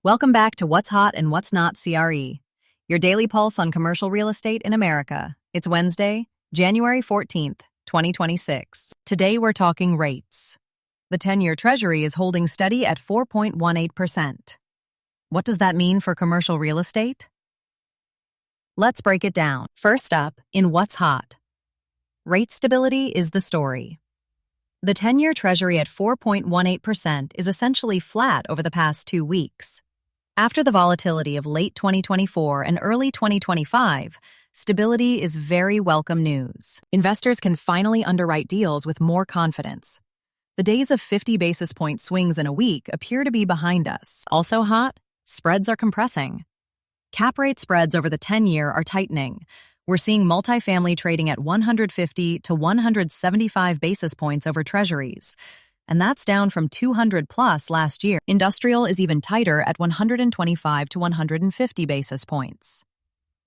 Welcome back to What's Hot and What's Not CRE, your daily pulse on commercial real estate in America. It's Wednesday, January 14th, 2026. Today we're talking rates. The 10-year Treasury is holding steady at 4.18%. What does that mean for commercial real estate? Let's break it down. First up, in What's Hot. Rate stability is the story. The 10-year Treasury at 4.18% is essentially flat over the past 2 weeks. After the volatility of late 2024 and early 2025, stability is very welcome news. Investors can finally underwrite deals with more confidence. The days of 50 basis point swings in a week appear to be behind us. Also hot, spreads are compressing. Cap rate spreads over the 10-year are tightening. We're seeing multifamily trading at 150 to 175 basis points over Treasuries, and that's down from 200 plus last year. Industrial is even tighter at 125 to 150 basis points.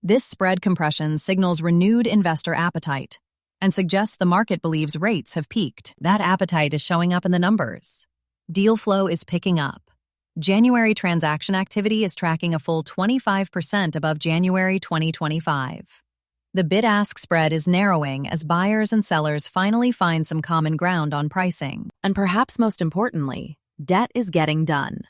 This spread compression signals renewed investor appetite and suggests the market believes rates have peaked. That appetite is showing up in the numbers. Deal flow is picking up. January transaction activity is tracking a full 25% above January 2025. The bid-ask spread is narrowing as buyers and sellers finally find some common ground on pricing. And perhaps most importantly, debt is getting done.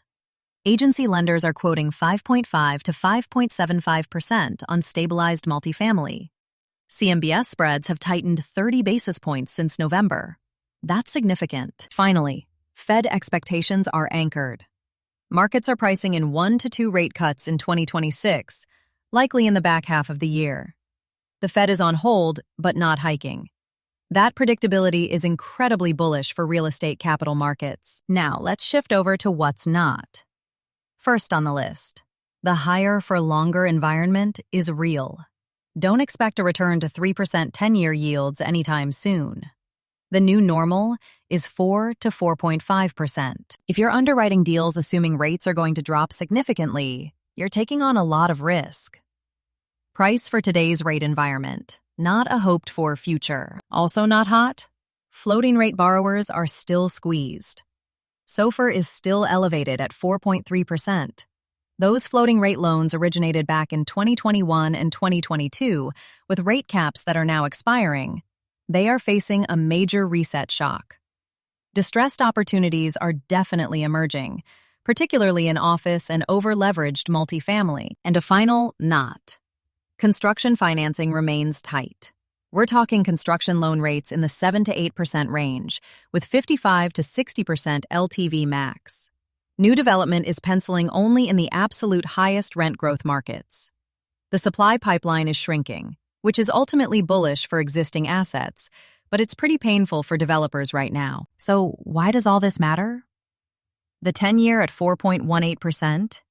Agency lenders are quoting 5.5 to 5.75% on stabilized multifamily. CMBS spreads have tightened 30 basis points since November. That's significant. Finally, Fed expectations are anchored. Markets are pricing in 1 to 2 rate cuts in 2026, likely in the back half of the year. The Fed is on hold, but not hiking. That predictability is incredibly bullish for real estate capital markets. Now, let's shift over to what's not. First on the list, the higher for longer environment is real. Don't expect a return to 3% 10-year yields anytime soon. The new normal is 4 to 4.5%. If you're underwriting deals assuming rates are going to drop significantly, you're taking on a lot of risk. Price for today's rate environment, not a hoped-for future. Also not hot? Floating rate borrowers are still squeezed. SOFR is still elevated at 4.3%. Those floating rate loans originated back in 2021 and 2022 with rate caps that are now expiring. They are facing a major reset shock. Distressed opportunities are definitely emerging, particularly in office and over-leveraged multifamily. And a final not. Construction financing remains tight. We're talking construction loan rates in the 7 to 8% range, with 55 to 60% LTV max. New development is penciling only in the absolute highest rent growth markets. The supply pipeline is shrinking, which is ultimately bullish for existing assets, but it's pretty painful for developers right now. So why does all this matter? The 10-year at 4.18%?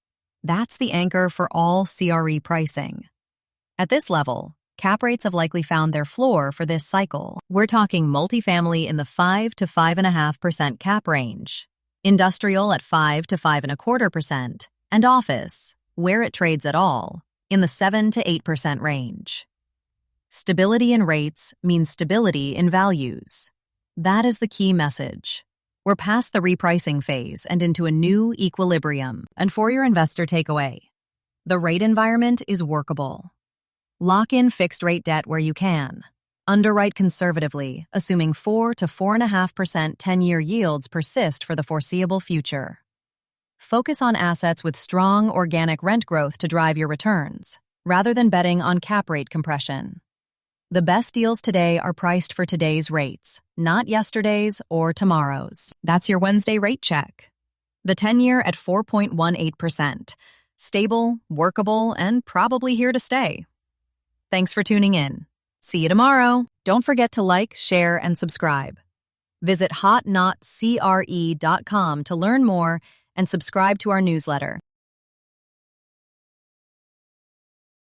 That's the anchor for all CRE pricing. At this level, cap rates have likely found their floor for this cycle. We're talking multifamily in the 5 to 5.5% cap range, industrial at 5 to 5.25%, and office, where it trades at all, in the 7 to 8% range. Stability in rates means stability in values. That is the key message. We're past the repricing phase and into a new equilibrium. And for your investor takeaway, the rate environment is workable. Lock in fixed-rate debt where you can. Underwrite conservatively, assuming 4 to 4.5% 10-year yields persist for the foreseeable future. Focus on assets with strong organic rent growth to drive your returns, rather than betting on cap rate compression. The best deals today are priced for today's rates, not yesterday's or tomorrow's. That's your Wednesday rate check. The 10-year at 4.18%. Stable, workable, and probably here to stay. Thanks for tuning in. See you tomorrow. Don't forget to like, share, and subscribe. Visit hotnotcre.com to learn more and subscribe to our newsletter.